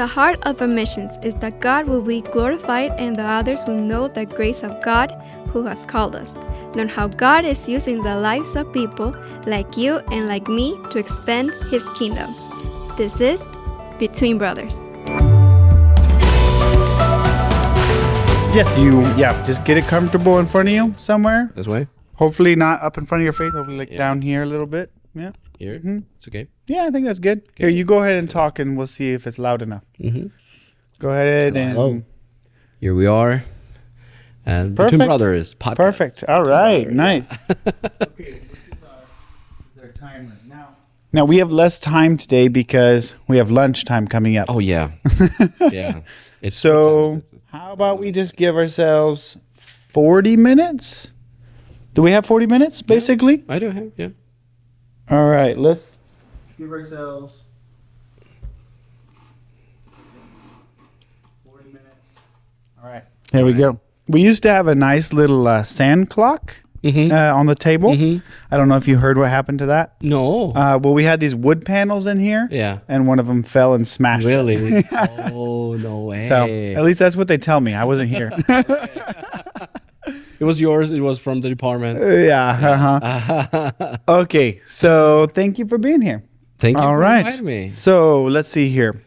The heart of our missions is that God will be glorified and the others will know the grace of God who has called us. Learn how God is using the lives of people like you and like me to expand His kingdom. This is Between Brothers. Yes, just get it comfortable in front of you somewhere. This way? Hopefully not up in front of your face. Hopefully down here a little bit. Yeah. Here? Mm-hmm. It's okay? Yeah, I think that's good. Here, you go ahead and talk and we'll see if it's loud enough. Mm-hmm. Go ahead and... Hello. Here we are. And Perfect. Between Brothers podcast. Perfect. All right. Nice. Okay, this is our timer. Now, we have less time today because we have lunchtime coming up. Oh, yeah. Yeah. So, how about we just give ourselves 40 minutes? Do we have 40 minutes, basically? I do have, yeah. All right, let's give ourselves 40 minutes. All right. There we go. We used to have a nice little sand clock on the table. Mm-hmm. I don't know if you heard what happened to that. No. Well, we had these wood panels in here. Yeah. And one of them fell and smashed. Really? Oh, no way. So, at least that's what they tell me. I wasn't here. It was yours. It was from the department. Yeah. Okay. So, thank you for being here. Thank you for right. inviting me. So, let's see here.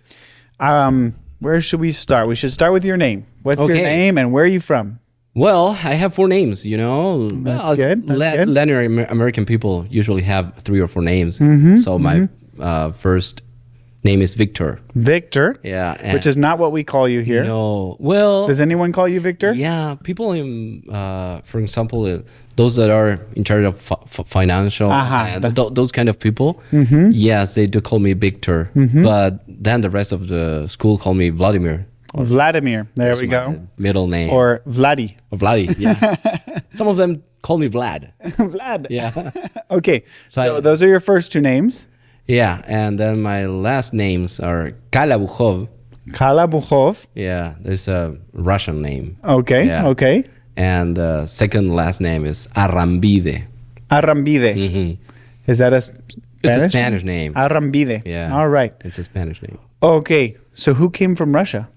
Where should we start? We should start with your name. What's your name and where are you from? Well, I have 4 names, you know. That's good. Latin American people usually have 3 or 4 names. So my first name is Victor. Victor. Yeah. Which is not what we call you here. No. Well. Does anyone call you Victor? Yeah. People in, for example, those that are in charge of financial, those kind of people, yes, they do call me Victor. But then the rest of the school call me Vladimir. Vladimir. There we go. Middle name. Or Vladi. Or Vladi, yeah. Some of them call me Vlad. Vlad. Yeah. Okay. So those are your first 2 names? Yeah. And then my last names are Kalabujov. Kalabujov. Yeah. There's a Russian name. Okay. Yeah. Okay. And second last name is Arrambide. Arrambide. Mm-hmm. Is that a Spanish? It's a Spanish name. Arrambide. Yeah. All right. It's a Spanish name. Okay. So who came from Russia?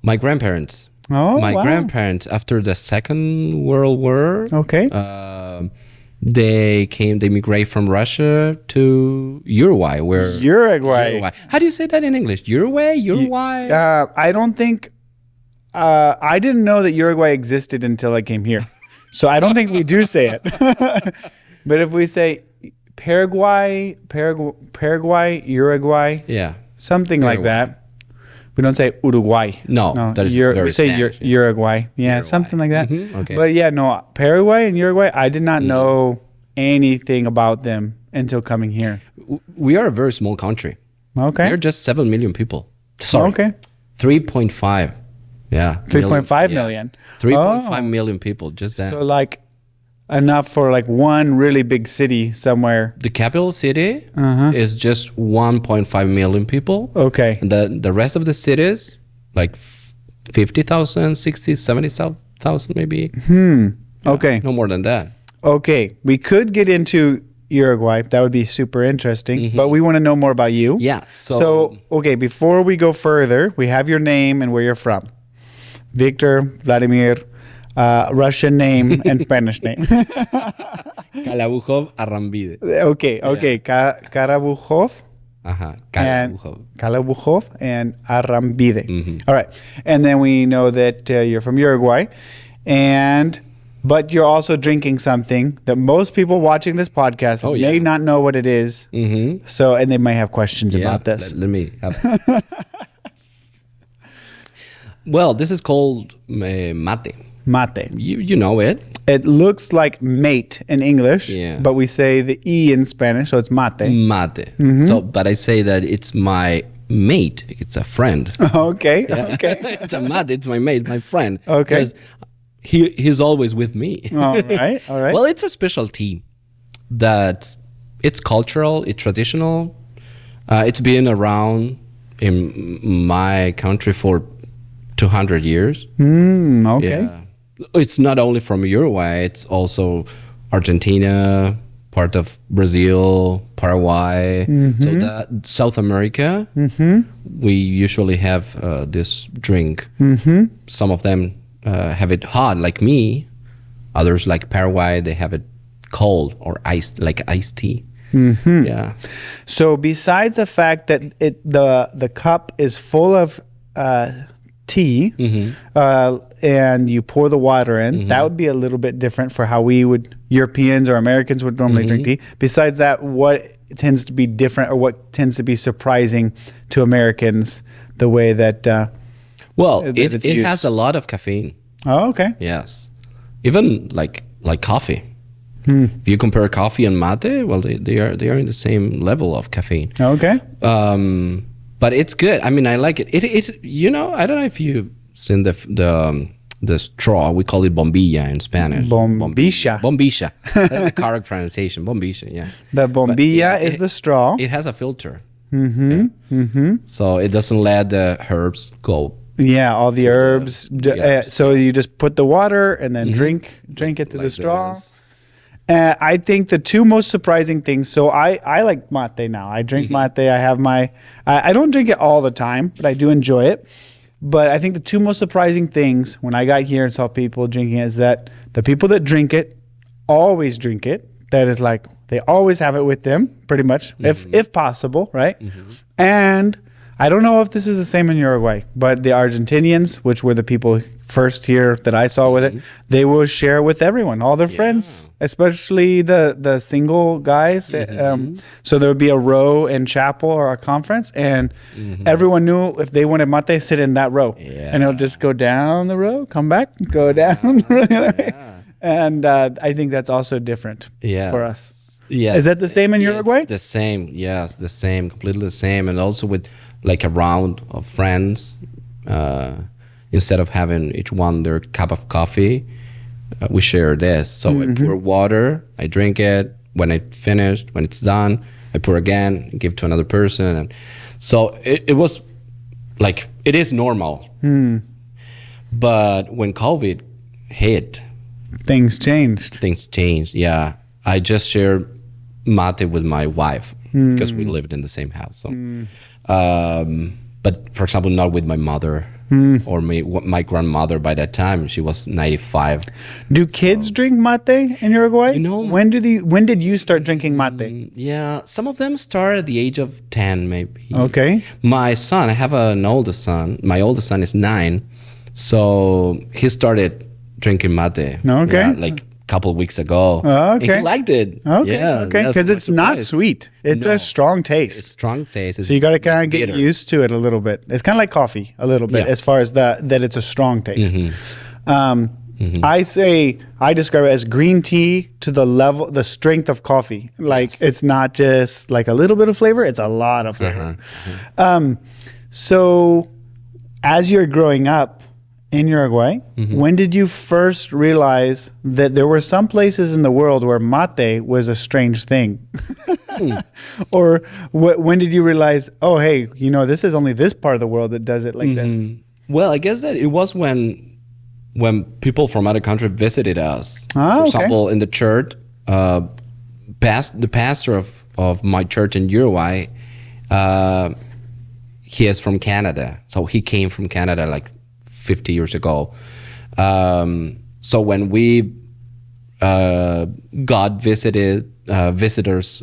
My grandparents. Oh, My grandparents, after the Second World War, they migrated from Russia to Uruguay. Uruguay. How do you say that in English? Uruguay? I don't think... I didn't know that Uruguay existed until I came here. So I don't think we do say it. But if we say Paraguay, Uruguay, something like that. We don't say Uruguay. No, that is very we say Spanish, Uruguay. Yeah, something like that. Okay. But no, Paraguay and Uruguay, I did not know anything about them until coming here. We are a very small country. Okay. We're just 7 million people. Sorry. Okay. 3.5. Yeah. 3.5 million. 3.5 million people, just that. So enough for one really big city somewhere. The capital city is just 1.5 million people. Okay. And the rest of the cities, 50,000, 60, 70,000 maybe. Okay. No more than that. Okay. We could get into Uruguay. That would be super interesting. But we want to know more about you. Yeah. So, okay, before we go further, we have your name and where you're from. Victor, Vladimir, Russian name and Spanish name. Kalabujov Arrambide. Okay. Kalabujov. Kalabujov. And Arrambide. All right. And then we know that you're from Uruguay. But you're also drinking something that most people watching this podcast may not know what it is. So, and they may have questions about this. Let me have Well, this is called mate. Mate. You know it. It looks like mate in English, but we say the E in Spanish, so it's mate. Mate. So, but I say that it's my mate. It's a friend. Okay. It's a mate. It's my mate, my friend. Okay. Because he's always with me. All right. Well, it's a specialty that it's cultural, it's traditional. It's been around in my country for 200 years. Okay. Yeah. It's not only from Uruguay, it's also Argentina, part of Brazil, Paraguay. So that South America, we usually have this drink. Some of them have it hot, like me. Others, like Paraguay, they have it cold or iced, like iced tea. Yeah. So besides the fact that the cup is full of tea, and you pour the water in, that would be a little bit different for how Europeans or Americans would normally drink tea. Besides that, what tends to be different, or what tends to be surprising to Americans, the way that it has a lot of caffeine. Oh, okay. Yes. Even like coffee. If you compare coffee and mate, well, they are in the same level of caffeine. Okay. But it's good. I mean, I like it. It you know, I don't know if you've seen the straw. We call it bombilla in Spanish. Bombilla. Bombilla. That's the correct pronunciation. Bombilla. Yeah. The bombilla is the straw. It has a filter. So it doesn't let the herbs go. Yeah, all the herbs. So you just put the water and then drink it to the straw. I think the two most surprising things. So I like mate now. I drink mate. I have I don't drink it all the time, but I do enjoy it. But I think the two most surprising things when I got here and saw people drinking it is that the people that drink it always drink it. That is like they always have it with them, pretty much, if possible, right? And I don't know if this is the same in Uruguay, but the Argentinians, which were the people first here that I saw with it, they will share with everyone, all their friends, especially the single guys. So there would be a row in chapel or a conference, and everyone knew if they wanted mate, sit in that row. And it'll just go down the row, come back, go down the row. And I think that's also different for us. Yeah. Is that the same in Uruguay? The same, yes, the same, completely the same. And also with like a round of friends, instead of having each one their cup of coffee, we share this. So I pour water, I drink it. When I finished, when it's done, I pour again, give to another person. And so it was like, it is normal. But when COVID hit, things changed. Yeah. I just shared mate with my wife because we lived in the same house. So, but for example, not with my mother or my grandmother. By that time, she was 95. Do kids drink mate in Uruguay? You know, when did you start drinking mate? Yeah, some of them start at the age of 10, maybe. Okay. My son, I have an oldest son. My oldest son is 9, so he started drinking mate. Okay. Like couple of weeks ago. Okay. And he liked it. Okay. Because it's not sweet. It's a strong taste. It's strong taste. So you got to kind of get used to it a little bit. It's kind of like coffee a little bit as far as that it's a strong taste. I describe it as green tea to the strength of coffee. Like it's not just like a little bit of flavor, it's a lot of flavor. So as you're growing up in Uruguay, when did you first realize that there were some places in the world where mate was a strange thing? Or when did you realize, oh, hey, this is only this part of the world that does it like this? Well, I guess that it was when people from other countries visited us. For example, in the church, the pastor of my church in Uruguay, he is from Canada. So he came from Canada like 50 years ago. So when we got visitors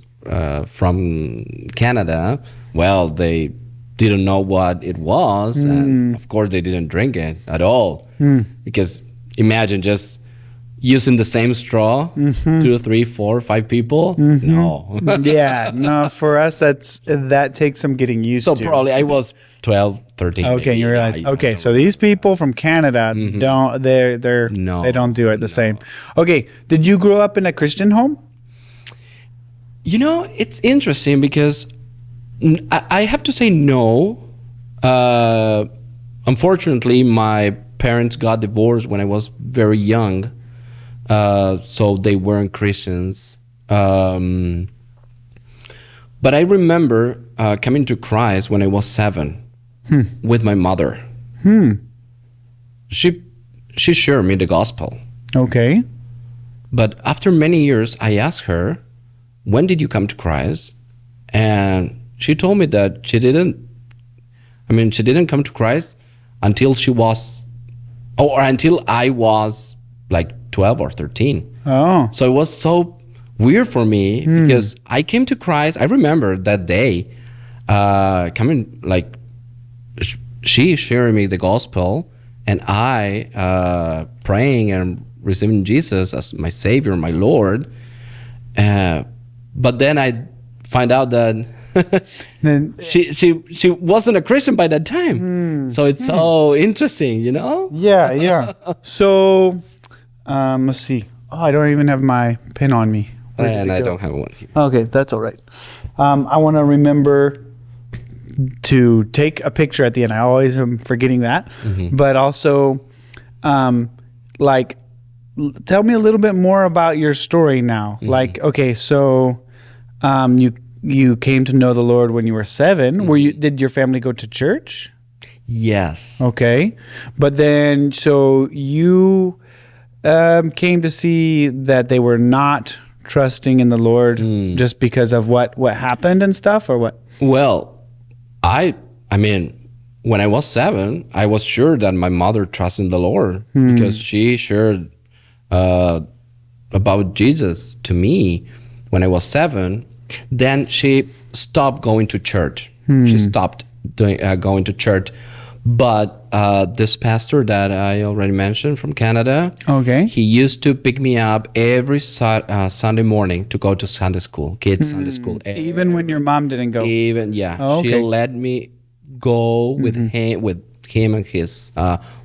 from Canada, well, they didn't know what it was, and of course they didn't drink it at all, because imagine just using the same straw, 2, 3, 4, 5 people. No. No, for us that takes some getting used to. So probably I was 12, 13. Okay, maybe. You realize. Okay, so these people from Canada don't they don't do it the same. Okay, did you grow up in a Christian home? It's interesting because I have to say no. Unfortunately, my parents got divorced when I was very young. So they weren't Christians. But I remember coming to Christ when I was 7 with my mother. She shared me the gospel. Okay. But after many years, I asked her, when did you come to Christ? And she told me that she didn't come to Christ until until I was like 12 or 13. Oh. So it was so weird for me because I came to Christ. I remember that day coming, like she sharing me the gospel and I praying and receiving Jesus as my Savior, my Lord. But then I find out that she wasn't a Christian by that time. So it's so interesting, you know? Yeah. So let's see. Oh, I don't even have my pen on me. And I don't have one here. Okay, that's all right. I want to remember to take a picture at the end. I always am forgetting that. But also, tell me a little bit more about your story now. Like, okay, so you came to know the Lord when you were 7. Did your family go to church? Yes. Okay. But then, so you came to see that they were not trusting in the Lord just because of what happened and stuff, or what? Well, I mean, when I was 7, I was sure that my mother trusted the Lord because she shared about Jesus to me when I was 7. Then she stopped going to church. She stopped going to church. But this pastor that I already mentioned from Canada, okay, he used to pick me up every Sunday morning to go to Sunday school, kids Sunday school. Even when your mom didn't go? Even, yeah. Oh, okay. She let me go with him and his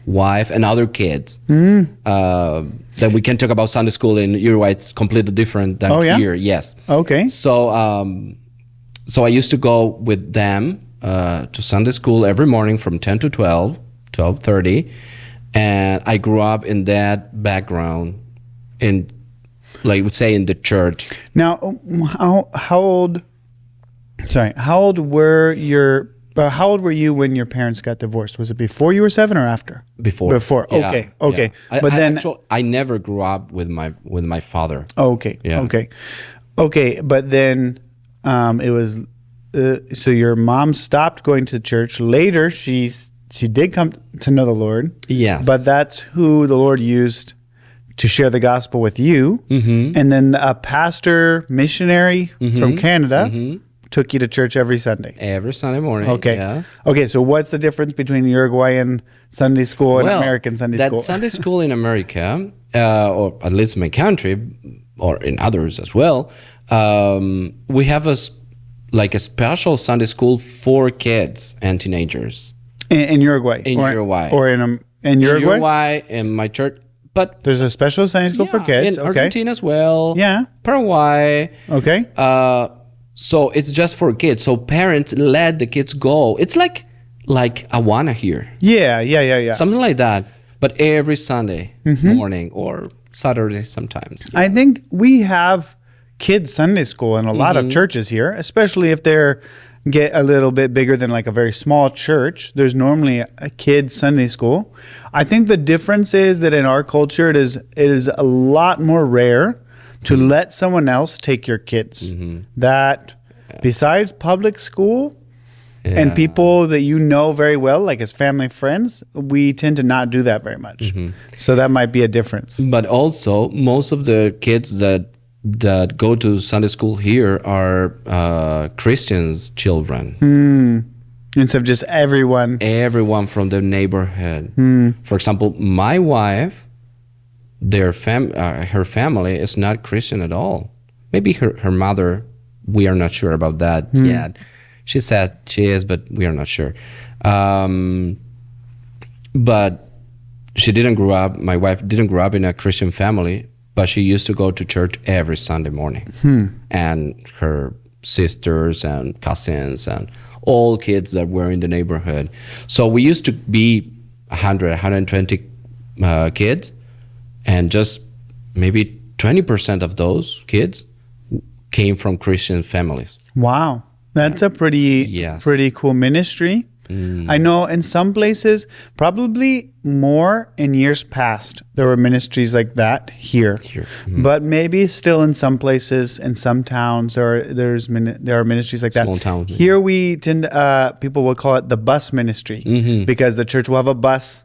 wife and other kids. That we can talk about Sunday school in Uruguay. It's completely different than here. Yes. Okay. So I used to go with them to Sunday school every morning from 10 to 12:30, and I grew up in that background, in, like, would say, in the church. Now, how old were you when your parents got divorced? Was it before you were 7 or after? Before. Okay. Yeah. Okay. But I never grew up with my father. Okay. Yeah. Okay. But then it was. So your mom stopped going to church. Later, she did come to know the Lord. Yes. But that's who the Lord used to share the gospel with you. And then a pastor missionary from Canada took you to church every Sunday. Every Sunday morning. Okay. Yes. Okay. So what's the difference between the Uruguayan Sunday school and American Sunday school? Sunday school in America, or at least in my country, or in others as well, we have a special Sunday school for kids and teenagers. In Uruguay? Uruguay. Or in Uruguay? In Uruguay, in my church. But there's a special Sunday school for kids. In Argentina as well. Yeah. Paraguay. Okay. So it's just for kids. So parents let the kids go. It's like Awana here. Yeah. Something like that. But every Sunday morning or Saturday sometimes. I think we have kids Sunday school in a lot of churches here, especially if they're get a little bit bigger than like a very small church. There's normally a kids Sunday school. I think the difference is that in our culture it is a lot more rare to let someone else take your kids. That besides public school and people that you know very well, like as family friends, we tend to not do that very much. So that might be a difference. But also most of the kids that go to Sunday school here are Christians' children. Instead of just everyone from the neighborhood. For example, my wife, her family is not Christian at all. Maybe her mother, we are not sure about that yet. She said she is, but we are not sure. But she didn't grow up. My wife didn't grow up in a Christian family. But she used to go to church every Sunday morning. And her sisters and cousins and all kids that were in the neighborhood. So we used to be 120 kids. And just maybe 20% of those kids came from Christian families. Wow. That's a pretty cool ministry. I know in some places, probably more in years past, there were ministries like that here. But maybe still in some places, in some towns, or there are ministries like that. Small towns. Here we tend, people will call it the bus ministry because the church will have a bus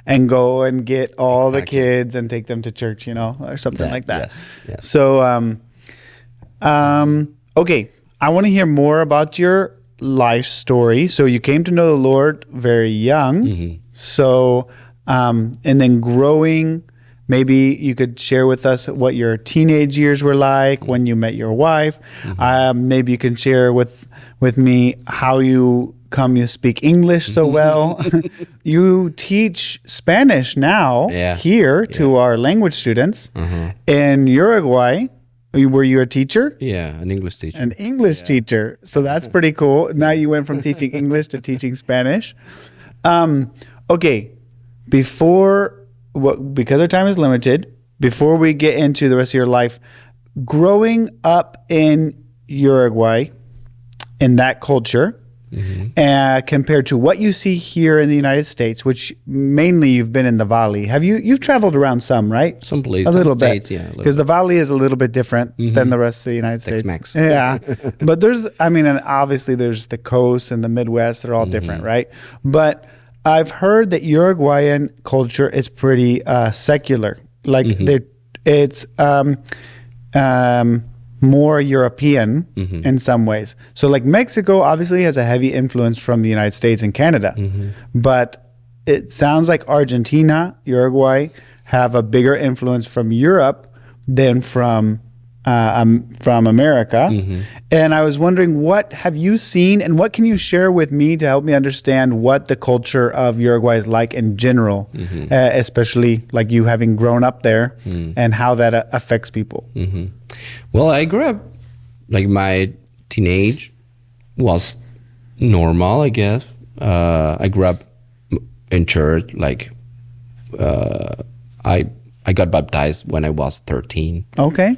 and go and get all the kids and take them to church, or something like that. Yes. So, okay, I want to hear more about your life story. So you came to know the Lord very young. So, and then growing, maybe you could share with us what your teenage years were like when you met your wife. Maybe you can share with me how you speak English so well. You teach Spanish now here to our language students. In Uruguay, were you a teacher? Yeah, an English teacher. An English teacher. So that's pretty cool. Now you went from teaching English to teaching Spanish. Okay, because our time is limited, before we get into the rest of your life, growing up in Uruguay, in that culture, compared to what you see here in the United States, which mainly you've been in the Valley. You've traveled around some, right? Some places. A little bit. Yeah. Because the Valley is a little bit different than the rest of the United States. Tex-Mex. Yeah. But and obviously there's the coast and the Midwest. They're all different, right? But I've heard that Uruguayan culture is pretty secular. Like it's more European in some ways. So like Mexico obviously has a heavy influence from the United States and Canada. But it sounds like Argentina, Uruguay have a bigger influence from Europe than from America. And I was wondering, what have you seen and what can you share with me to help me understand what the culture of Uruguay is like in general, especially like you having grown up there and how that affects people? Well, I grew up, like my teenage was normal, I guess. I grew up in church, like I got baptized when I was 13. Okay.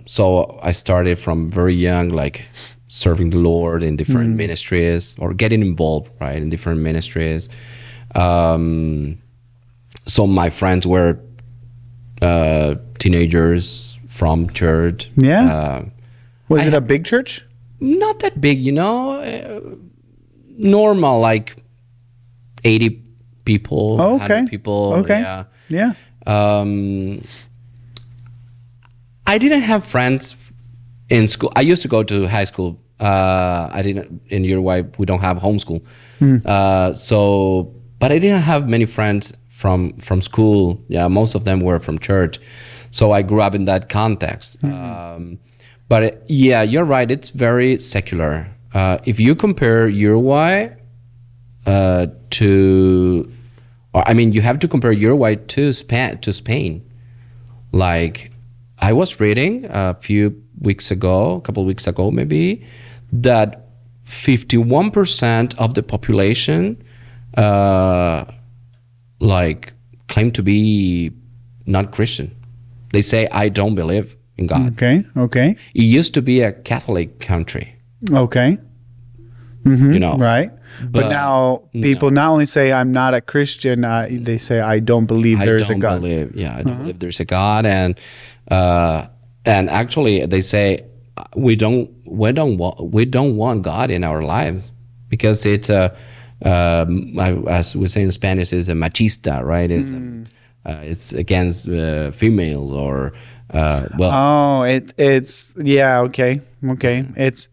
So I started from very young, like serving the Lord in different ministries or getting involved, right, in different ministries. So my friends were teenagers from church. Yeah. Was it a big church? Not that big, normal, like 80 people, 100 people. Okay. Yeah. I didn't have friends in school. I used to go to high school. In Uruguay, we don't have homeschool. But I didn't have many friends from school. Yeah, most of them were from church. So I grew up in that context. But you're right. It's very secular. If you compare Uruguay you have to compare Uruguay to Spain. Like, I was reading a couple weeks ago maybe, that 51% of the population claim to be not Christian. They say, I don't believe in God. Okay. It used to be a Catholic country. Okay. Right. But now people not only say I'm not a Christian, they say I don't believe there's a God. I don't believe there's a God, and actually they say we don't want God in our lives because it's as we say in Spanish, is a machista, right? It's against female or it's okay. It's,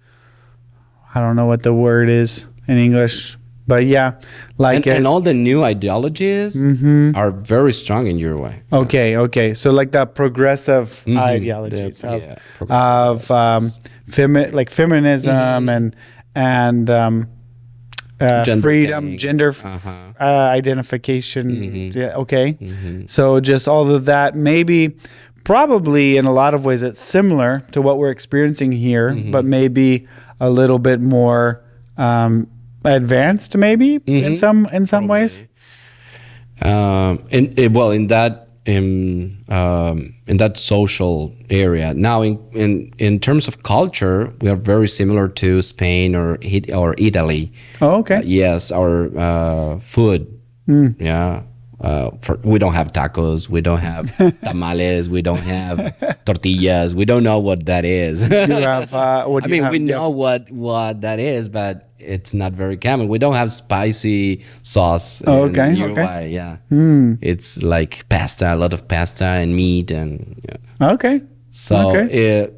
I don't know what the word is in English, but and all the new ideologies are very strong in Uruguay. Okay. So like the progressive ideologies of feminism and freedom, gender identification. So just all of that, probably in a lot of ways it's similar to what we're experiencing here, but maybe a little bit more in some ways. In in that social area. Now, in terms of culture, we are very similar to Spain or Italy. Oh, okay. Yes, our food. Yeah. We don't have tacos. We don't have tamales. We don't have tortillas. We don't know what that is. You have, we know what that is, but it's not very common. We don't have spicy sauce. Okay. Yeah. It's like pasta, a lot of pasta and meat and. Yeah. Okay. So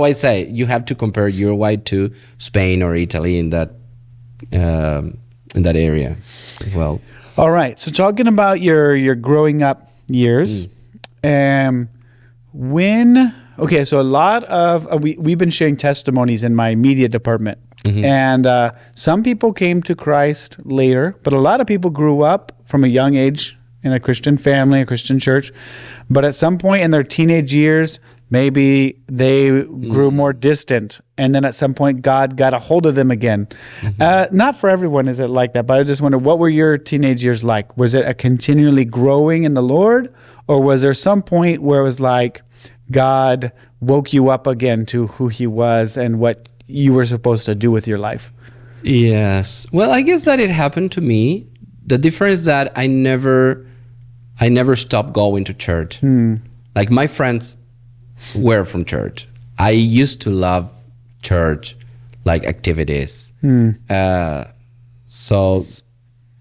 I say you have to compare Uruguay to Spain or Italy in that area. Well. All right. So talking about your growing up years, so a lot of we've been sharing testimonies in my media department, and some people came to Christ later, but a lot of people grew up from a young age in a Christian family, a Christian church, but at some point in their teenage years, maybe they grew more distant, and then at some point God got a hold of them again. Not for everyone is it like that, but I just wonder, what were your teenage years like? Was it a continually growing in the Lord, or was there some point where it was like God woke you up again to who He was and what you were supposed to do with your life? Yes. Well, I guess that it happened to me. The difference that I never stopped going to church. Like my friends were from church. I used to love church, like activities. So,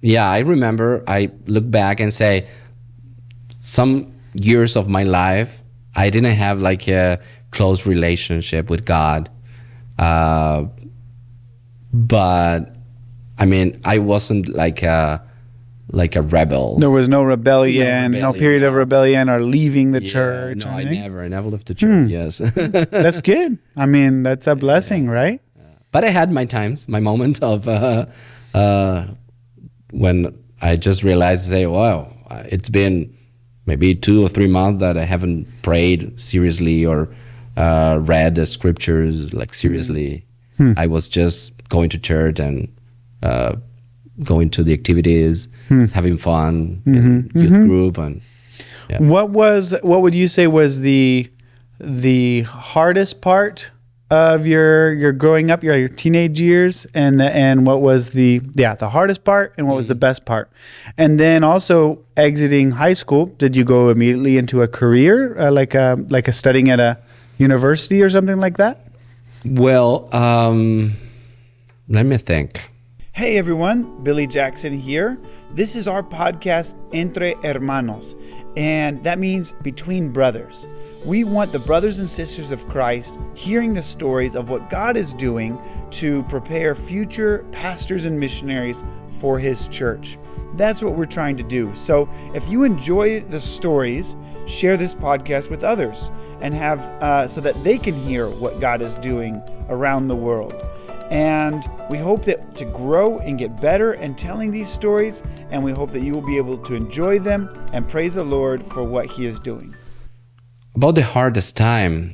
yeah, I remember. I look back and say, some years of my life, I didn't have like a close relationship with God. But I mean, I wasn't like a rebel. There was no rebellion, no period of rebellion or leaving the church. No, I never left the church. Yes. That's good. I mean, that's a blessing, right? But I had my times, my moment of when I just realized, say, wow, it's been maybe 2 or 3 months that I haven't prayed seriously or read the scriptures like seriously. I was just going to church and going to the activities, having fun, in youth group, and what would you say was the hardest part of your growing up, your teenage years, and what was the hardest part, and what was the best part? And then also exiting high school, did you go immediately into a career, like a studying at a university or something like that? Well, let me think. Hey everyone, Billy Jackson here. This is our podcast, Entre Hermanos, and that means between brothers. We want the brothers and sisters of Christ hearing the stories of what God is doing to prepare future pastors and missionaries for His church. That's what we're trying to do. So if you enjoy the stories, share this podcast with others and have so that they can hear what God is doing around the world. And we hope that to grow and get better in telling these stories, and we hope that you will be able to enjoy them and praise the Lord for what He is doing. About the hardest time,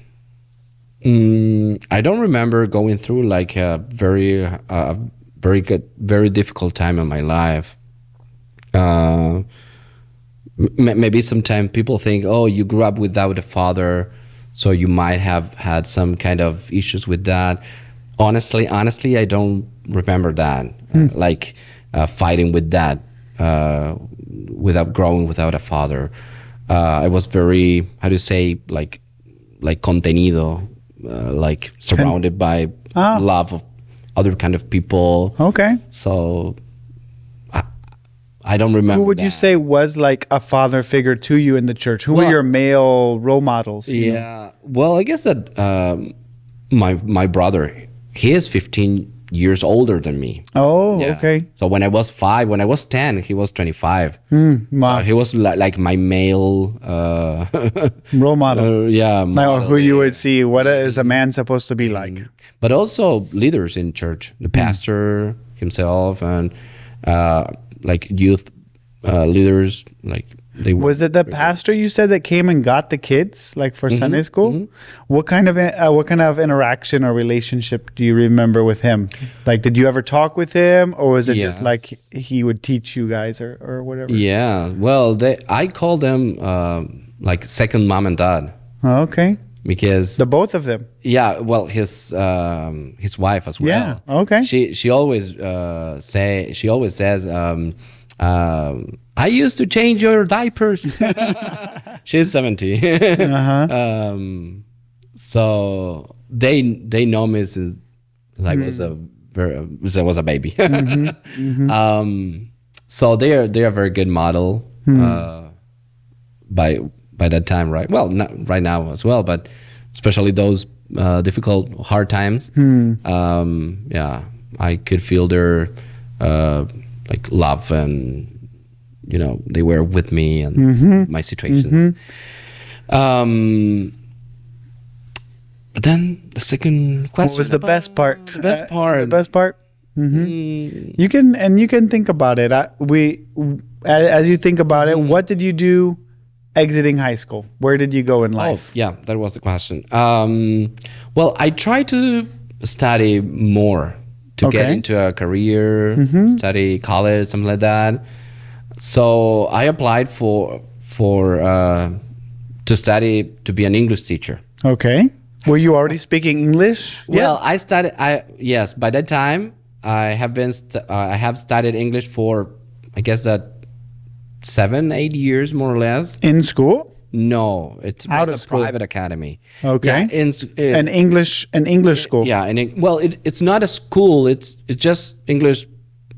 I don't remember going through like a very difficult time in my life. Maybe sometimes people think, oh, you grew up without a father, so you might have had some kind of issues with that. Honestly, I don't remember that, fighting with that, without growing without a father. I was very, how do you say, like contenido, like surrounded by love of other kind of people. Okay. So I don't remember. Who would you say was like a father figure to you in the church? Who were your male role models? Yeah. Well, I guess that my brother, he is 15 years older than me. Oh, yeah. Okay. So when I was 10, he was 25. So he was like my male role model. Model, who you would see, what is a man supposed to be like? But also leaders in church, the pastor himself, and like youth leaders, like Was it the pastor you said that came and got the kids, like for Sunday school? What kind of interaction or relationship do you remember with him? Like, did you ever talk with him, or was it just like he would teach you guys or whatever? Yeah. Well, I call them like second mom and dad. Oh, okay. Because the both of them. Yeah. Well, his wife as well. Yeah. Okay. She always says. I used to change your diapers. She's 70. So they know me since like was a baby. So they are very good model by that time, right? Well, not right now as well, but especially those difficult, hard times. Yeah, I could feel their like love, and they were with me and my situations. But then the second question. What was the best part? The best part. The best part. You can think about it. As you think about it, what did you do exiting high school? Where did you go in life? Oh, yeah, that was the question. Well, I tried to study more to get into a career, study college, something like that. So I applied for to study to be an English teacher. Okay. Were you already speaking English? Well, I studied. Yes. By that time, I have studied English for, I guess that 7-8 years more or less. In school? No, it's out of a school. private academy. Okay. Yeah, an English school. Yeah, it's not a school. It's just English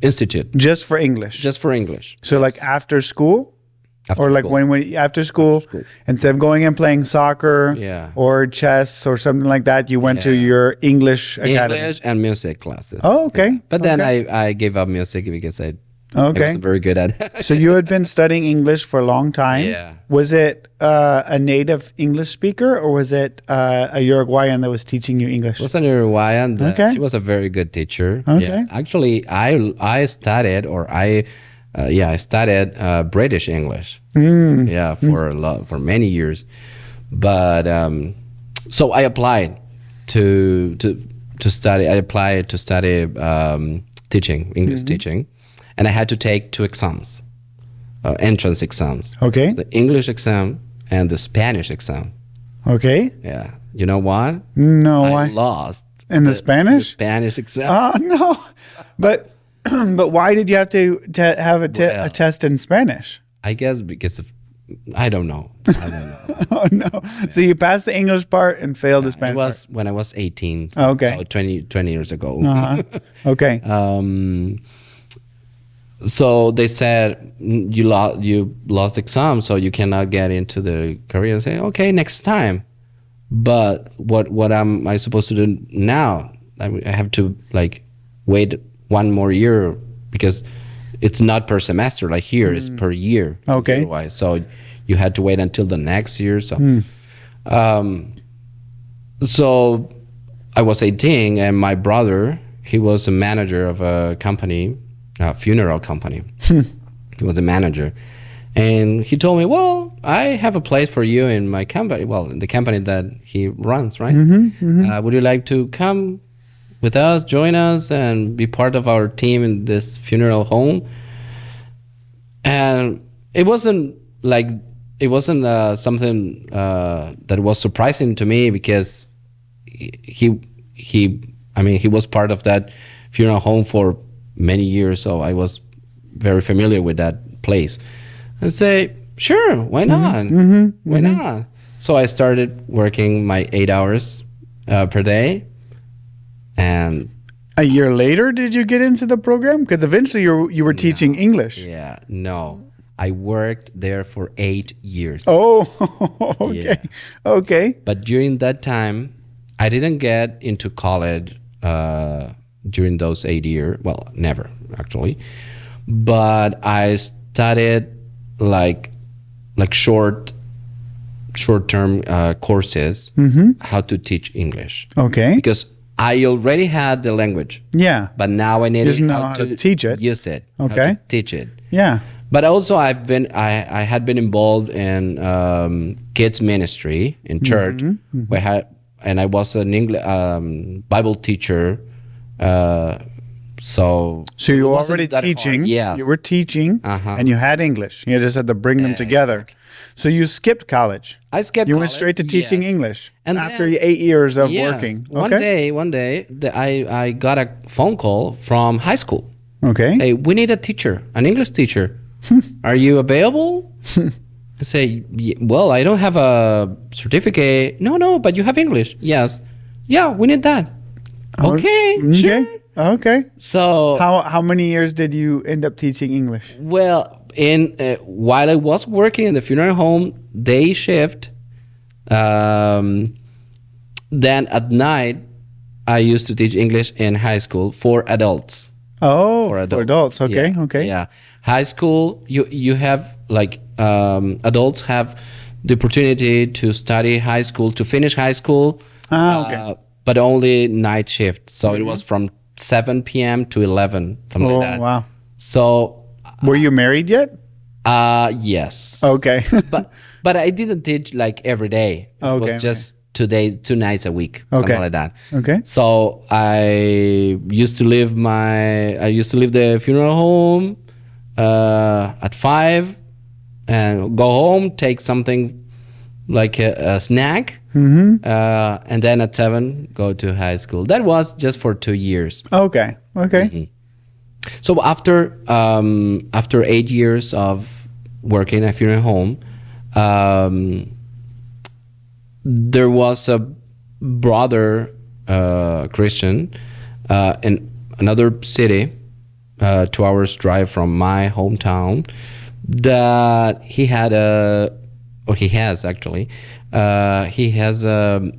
Institute. Just for English. Just for English. So like after school? After like school. when after school, instead of going and playing soccer or chess or something like that, you went to your English academy. English and music classes. Oh, okay. Yeah. But then I gave up music because I wasn't very good at it. So you had been studying English for a long time. Yeah. Was it a native English speaker, or was it a Uruguayan that was teaching you English? It was an Uruguayan. Okay. She was a very good teacher. Okay. Yeah. Actually, I studied British English. Yeah, for many years. But so I applied to study. I applied to study teaching, English teaching, and I had to take 2 exams, entrance exams. Okay. The English exam and the Spanish exam. Okay. Yeah. You know what? No, I lost in the Spanish? The Spanish exam. Oh no, but why did you have to have a test in Spanish? I guess because I don't know. Oh no! So you passed the English part and failed the Spanish. It was when I was 18. Okay. So 20 years ago. Okay. So they said you lost the exam, so you cannot get into the career. I say, okay, next time. But what am I supposed to do now? I have to like wait 1 more year, because it's not per semester like here. It's per year. Okay. Otherwise. So you had to wait until the next year. So, so I was 18, and my brother, he was a manager of a company, a funeral company. He was a manager. And he told me, well, I have a place for you in my company. Well, in the company that he runs, right? Would you like to come with us, join us, and be part of our team in this funeral home? And it wasn't something that was surprising to me, because he was part of that funeral home for many years, so I was very familiar with that place. And say, sure, why not? Why not? So I started working my 8 hours per day. And a year later, did you get into the program? Because eventually you were teaching English. Yeah, no. I worked there for 8 years. Oh, okay. Yeah. Okay. But during that time, I didn't get into college during those 8 years. Well, never, actually. But I studied like short-term courses, how to teach English. Okay. Because I already had the language. Yeah. But now I needed how to teach it. Use it. Okay. How to teach it. Yeah. But also I had been involved in kids ministry in church. And I was an English Bible teacher. So you were already teaching. Yeah, you were teaching, and you had English. You just had to bring them together. Exactly. So you skipped college. I skipped. You went straight to teaching English, and after 8 years of working. One day, I got a phone call from high school. Okay. Hey, we need a teacher, an English teacher. Are you available? I say, well, I don't have a certificate. No, but you have English. Yes. Yeah, we need that. Okay, sure. Okay. So how many years did you end up teaching English? Well, while I was working in the funeral home day shift, then at night I used to teach English in high school for adults. Oh, for adults. Okay, yeah, okay. Yeah, high school. You have like adults have the opportunity to study high school, to finish high school. Okay. But only night shift. So it was from 7 p.m. to 11, something like that. Oh, wow. So were you married yet? Yes. Okay. but I didn't teach like every day. It was just 2 nights a week, something like that. Okay. So I used to leave the funeral home at 5 and go home, take something like a snack, and then at 7 go to high school. That was just for 2 years. Okay. So after 8 years of working at funeral home, there was a brother Christian in another city, 2 hours drive from my hometown, that he has an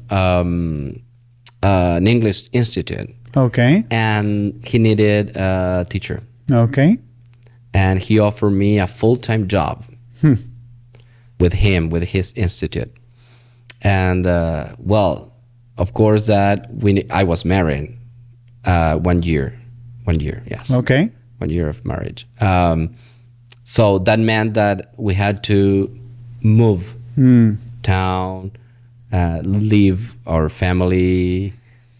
English institute. Okay. And he needed a teacher. Okay. And he offered me a full-time job with his institute. And well, of course that I was married 1 year, yes. Okay. 1 year of marriage. So that meant that we had to move town, leave our family,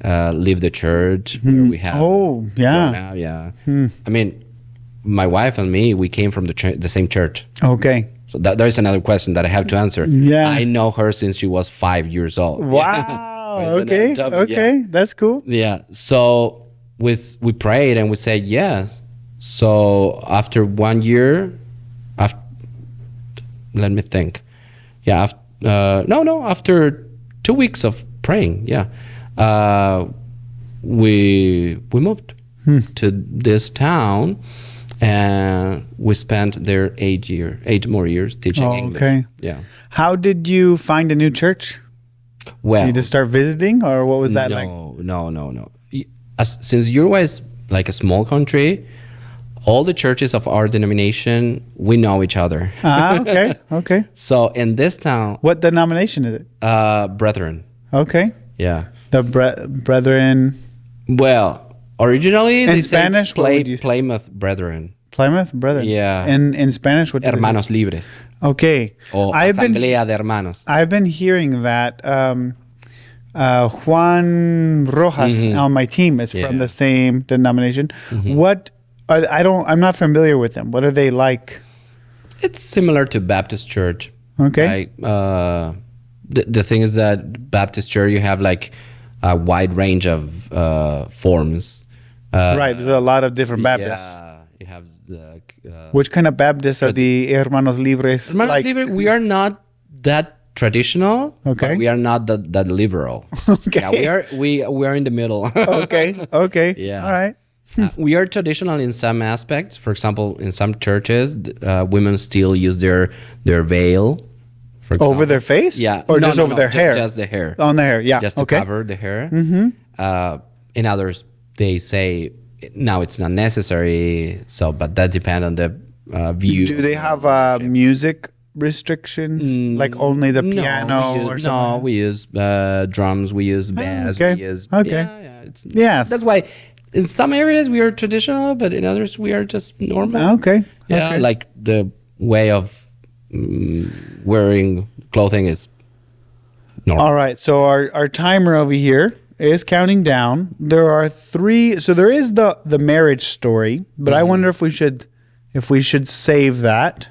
leave the church where we have. Oh, yeah. Now, yeah. I mean, my wife and me, we came from the same church. Okay. So there's another question that I have to answer. Yeah. I know her since she was 5 years old. Wow. Okay. Okay. That's cool. Yeah. So we prayed and we said yes. So after 1 year, let me think. Yeah. After 2 weeks of praying, we moved to this town, and we spent there 8 more years teaching English. Okay. Yeah. How did you find a new church? Well, did you just start visiting, or what was that like? No. Since Uruguay is like a small country, all the churches of our denomination, we know each other. Okay. Okay. So in this town, What denomination is it? Brethren. Okay. Yeah. The Brethren. Well, originally In they Spanish, what would you say? Plymouth Brethren. Plymouth Brethren. Yeah. In Spanish, what? Hermanos Libres. Okay. O Asamblea de Hermanos. I've been hearing that Juan Rojas on my team is from the same denomination. What? I'm not familiar with them. What are they like? It's similar to Baptist Church. Okay. Like, the thing is that Baptist Church, you have like a wide range of forms. Right. There's a lot of different Baptists. Yeah. You have the. Which kind of Baptists are the Hermanos Libres? Hermanos Libres, we are not that traditional. Okay. But we are not that liberal. Okay. Yeah, we are in the middle. Okay. Yeah. All right. We are traditional in some aspects. For example, in some churches, women still use their veil. For example. Over their face? Yeah. Or just over their hair? Just the hair. On the hair, yeah. Just to cover the hair. In others, they say now it's not necessary. So, but that depends on the view. Do they have music restrictions? Like only the piano or something? No, we use drums. We use bass. okay. We use. Okay. Yeah. Yes. That's why in some areas we are traditional, but in others we are just normal. Okay. Yeah, Okay. like the way of wearing clothing is normal. All right. So our timer over here is counting down. There are 3. So there is the marriage story, but I wonder if we should save that.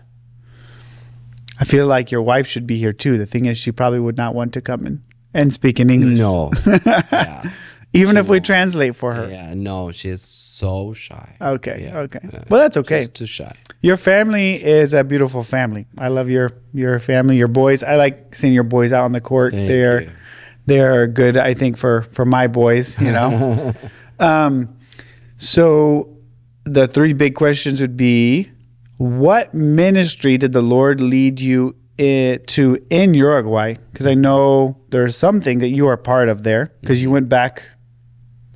I feel like your wife should be here too. The thing is, she probably would not want to come in and speak in English. No. Yeah. Even if we translate for her. Yeah, no, she's so shy. Okay. Yeah. Okay. Well, that's okay. She's too shy. Your family is a beautiful family. I love your family, your boys. I like seeing your boys out on the court. Thank They're you. they're good, I think, for my boys, you know. So the 3 big questions would be, what ministry did the Lord lead you to in Uruguay? Because I know there's something that you are part of there, because you went back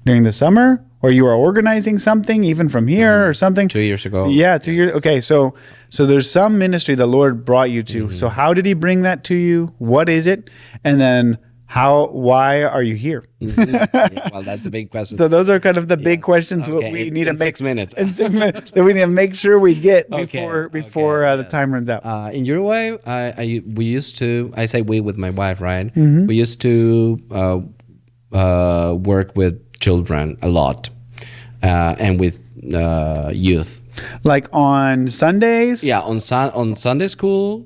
during the summer, or you are organizing something even from here or something. 2 years ago. Yeah, 2 years. Okay, so there's some ministry the Lord brought you to. So how did He bring that to you? What is it? And then why are you here? Yeah, well, that's a big question. So those are kind of the big questions what Okay, we in- need to in make 6 minutes. in 6 minutes that we need to make sure we get Okay, before okay, the yes. time runs out. In Uruguay, we used to. I say we with my wife, right? We used to work with children a lot, and with youth. Like on Sundays? Yeah, on Sunday school,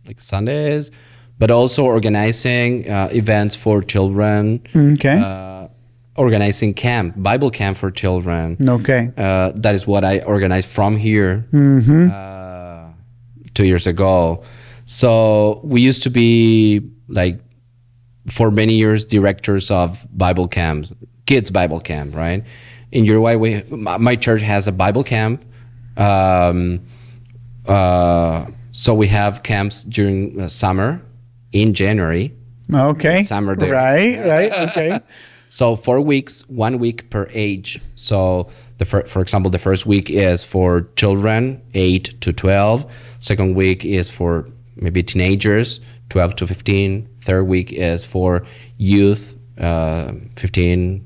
like Sundays, but also organizing events for children. Okay. Organizing Bible camp for children. Okay. That is what I organized from here 2 years ago. So we used to be like, for many years, directors of Bible camps, kids Bible camp, right? In Uruguay, my church has a Bible camp. So we have camps during summer in January. Okay. Summer there. Right. Okay. So 4 weeks, 1 week per age. So for example, the first week is for children 8 to 12. Second week is for maybe teenagers 12 to 15. Third week is for youth 15,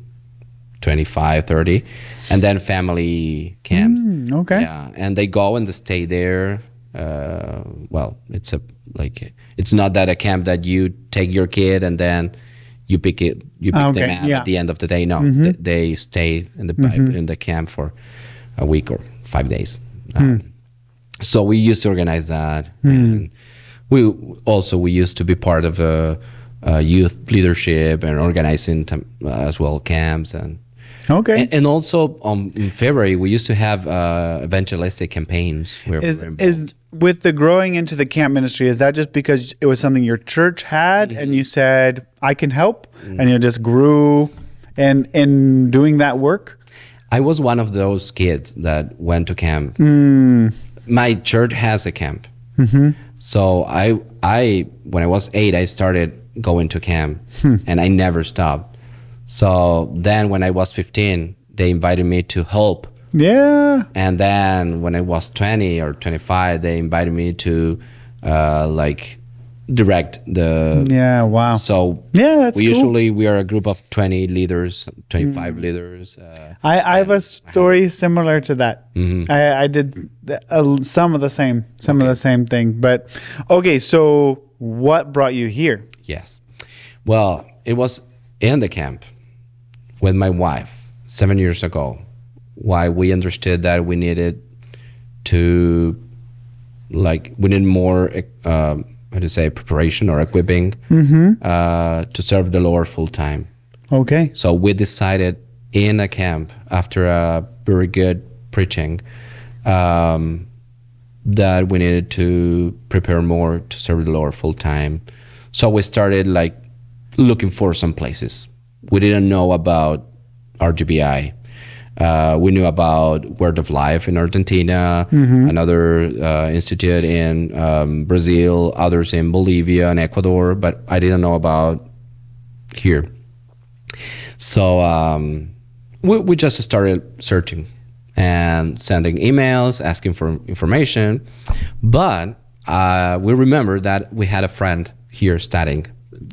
25, 30. And then family camps. Okay. Yeah, and they go and they stay there. Well, it's not that a camp that you take your kid and then you pick them up at the end of the day. No, they stay in the camp for a week or 5 days. So we used to organize that. And we used to be part of youth leadership and organizing as well camps and. Okay. And also in February we used to have evangelistic campaigns. Is with the growing into the camp ministry, is that just because it was something your church had and you said, I can help, and you just grew in doing that work? I was one of those kids that went to camp. My church has a camp. So I when I was 8, I started going to camp and I never stopped. So then when I was 15, they invited me to help. Yeah. And then when I was 20 or 25, they invited me to direct the. Yeah. Wow. So that's cool. we are a group of 20 leaders, 25 leaders. I have a story similar to that. I did some of the same thing. But okay, so what brought you here? Yes. Well, it was in the camp with my wife 7 years ago. Why we understood that we needed to, we need more, preparation or equipping to serve the Lord full time. Okay. So we decided in a camp after a very good preaching that we needed to prepare more to serve the Lord full time. So we started looking for some places. We didn't know about RGBI. We knew about Word of Life in Argentina, another institute in Brazil, others in Bolivia and Ecuador, but I didn't know about here. So we just started searching and sending emails, asking for information. But we remember that we had a friend here studying.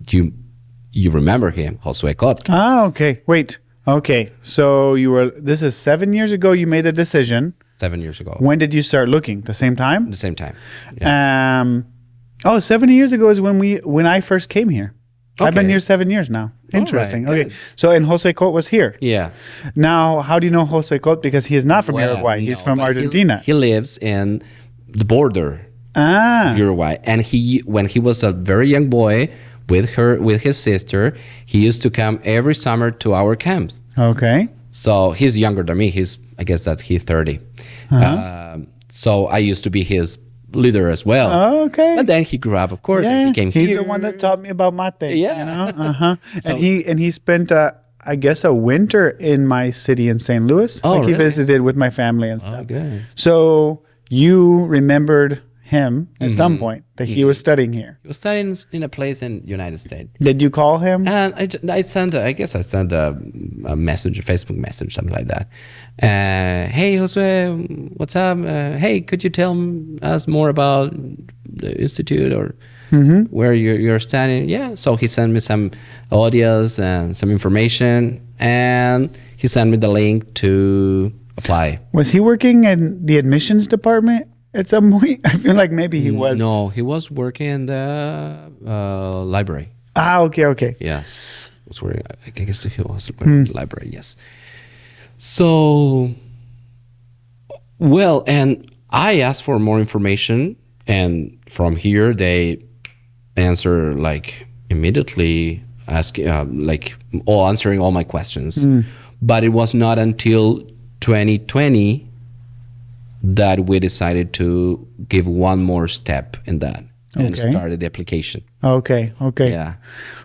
You remember him, Josue Cot. Ah, okay. Wait. Okay. So this is 7 years ago you made the decision. 7 years ago. When did you start looking? The same time? The same time. Yeah. 7 years ago is when I first came here. I've been Okay. here 7 years now. Interesting. All right, Okay. good. So, and Jose Cot was here. Yeah. Now, how do you know Jose Cot? Because he is not from Well, Uruguay. He's no, from but Argentina. He lives in the border Ah. of Uruguay, and when he was a very young boy with his sister, he used to come every summer to our camps. Okay. So he's younger than me. I guess that he's 30. So I used to be his leader as well. Oh, okay. But then he grew up, of course, Yeah, and he came he's here. the one that taught me about mate. Yeah. You know? Uh-huh. So- and he spent I guess a winter in my city in St. Louis. Oh, He really? visited with my family and stuff. Oh, good. So you remembered him at some point that he was studying here. He was studying in a place in United States. Did you call him? And I sent a message, a Facebook message, something like that. Hey, Jose, what's up? Hey, could you tell us more about the institute or where you're studying? Yeah. So he sent me some audios and some information, and he sent me the link to apply. Was he working in the admissions department at some point? I feel like maybe he was. No, he was working in the library. Ah, okay. Yes. Was working, I guess he was working in the library, yes. So, well, and I asked for more information, and from here they answer like immediately, answering all my questions. But it was not until 2020 that we decided to give one more step in that and Okay. started the application. Okay. Yeah.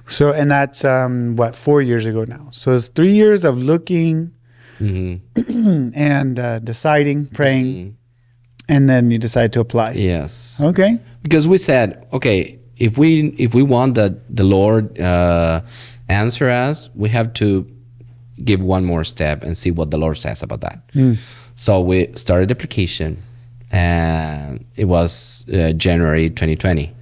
So, and that's 4 years ago now. So it's 3 years of looking and deciding, praying, and then you decide to apply. Yes. Okay. Because we said, okay, if we want that the Lord answer us, we have to give one more step and see what the Lord says about that. So we started the application, and it was January 2020.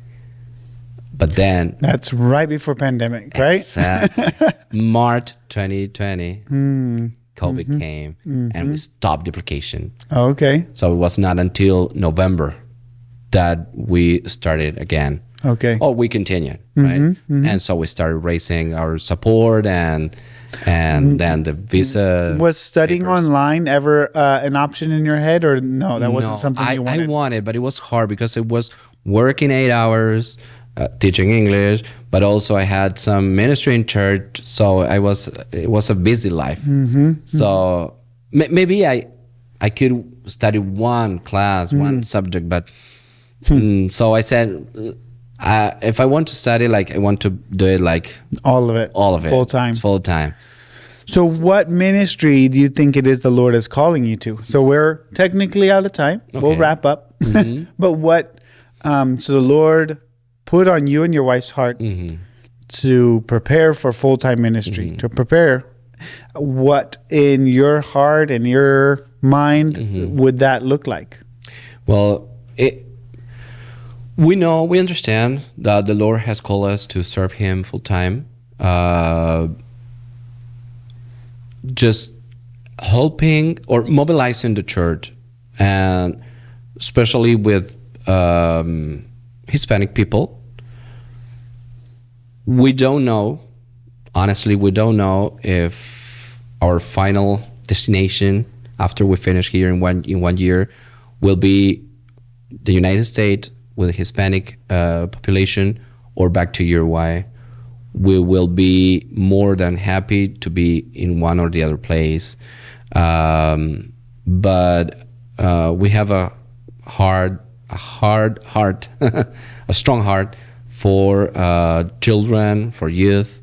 But then That's right before pandemic, right? March 2020, COVID came, and we stopped the application. Okay. So it was not until November that we started again. Okay. Oh, we continued, right? And so we started raising our support, and then the visa. Was studying papers. online ever an option in your head, or no? That wasn't something you wanted. I wanted, but it was hard because it was working 8 hours, teaching English, but also I had some ministry in church, so it was a busy life. So maybe I could study one class, one subject, but so I said, if I want to study, like I want to do it like all of it, full time. It's full time. So, what ministry do you think it is the Lord is calling you to? So, we're technically out of time. We'll wrap up. But what? So, the Lord put on you and your wife's heart to prepare for full time ministry. To prepare, what in your heart and your mind would that look like? Well, we understand that the Lord has called us to serve Him full time. Just helping or mobilizing the church, and especially with Hispanic people. We don't know, honestly, if our final destination after we finish here in one year will be the United States with a Hispanic population or back to Uruguay. We will be more than happy to be in one or the other place. But we have a hard heart, a strong heart for children, for youth,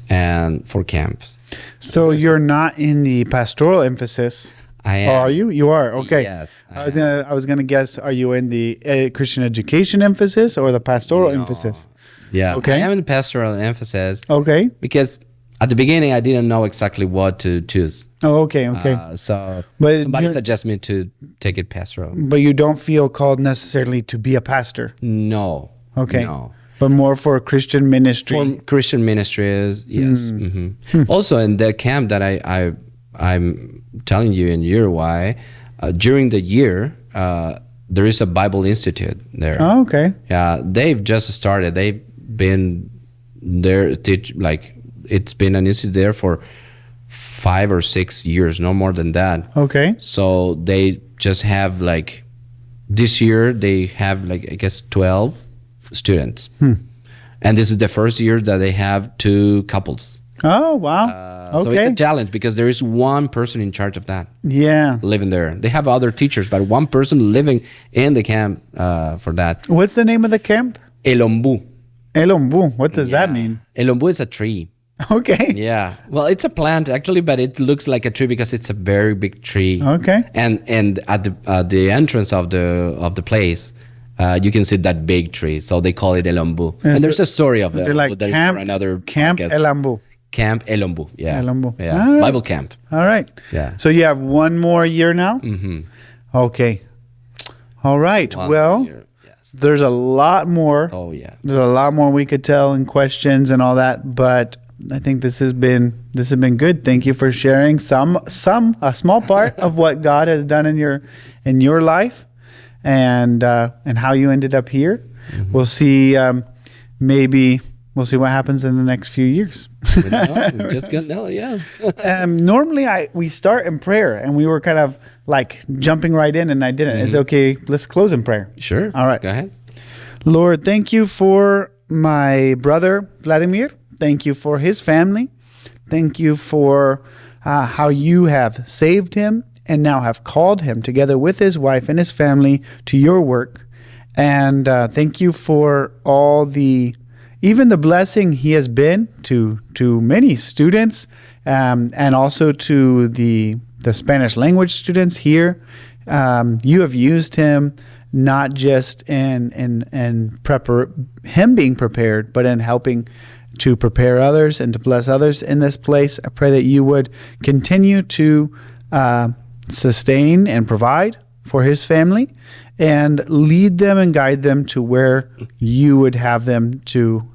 and for camps. So you're not in the pastoral emphasis. I am. Oh, are you? You are. Okay. Yes, I was gonna guess. Are you in the Christian education emphasis or the pastoral emphasis? Yeah. Okay. I am in the pastoral emphasis Okay. because at the beginning I didn't know exactly what to choose. Oh, okay. So But somebody you're- suggested me to take it pastoral. But you don't feel called necessarily to be a pastor. No. Okay. No. But more for Christian ministry. For Christian ministries, yes. Also, in the camp that I'm telling you in Uruguay, during the year, there is a Bible Institute there. Oh, okay. Yeah, they've just started. They've been there, it's been an institute there for 5 or 6 years, no more than that. Okay. So they just have this year they have I guess 12 students. And this is the first year that they have 2 couples. Oh, wow. So it's a challenge because there is one person in charge of that. Yeah. Living there. They have other teachers, but one person living in the camp for that. What's the name of the camp? El Ombu. El Ombu. What does that mean? El Ombu is a tree. Okay. Yeah. Well, it's a plant actually, but it looks like a tree because it's a very big tree. Okay. And at the entrance of the place, you can see that big tree. So they call it El Ombu. And there's a story of it. They're like Camp podcast. El Ombu. Camp El Ombu. Yeah. El Ombu. Yeah. All right. Bible camp. All right. Yeah. So you have one more year now? Mm-hmm. Okay. All right. Well, there's a lot more. Oh, yeah. There's a lot more we could tell and questions and all that, but I think this has been good. Thank you for sharing a small part of what God has done in your life, and how you ended up here. Mm-hmm. We'll see. We'll see what happens in the next few years. Normally we start in prayer, and we were kind of jumping right in, and I didn't. Mm-hmm. It's okay. Let's close in prayer. Sure. All right. Go ahead. Lord, thank you for my brother Vladimir. Thank you for his family. Thank you for how you have saved him and now have called him together with his wife and his family to your work. And thank you for even the blessing he has been to many students, and also to the Spanish language students here. You have used him not just in him being prepared, but in helping to prepare others and to bless others in this place. I pray that you would continue to sustain and provide for his family and lead them and guide them to where you would have them to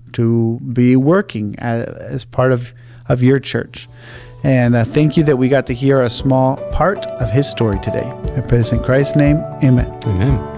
be working as part of your church. And thank you that we got to hear a small part of his story today. I pray this in Christ's name. Amen. Amen.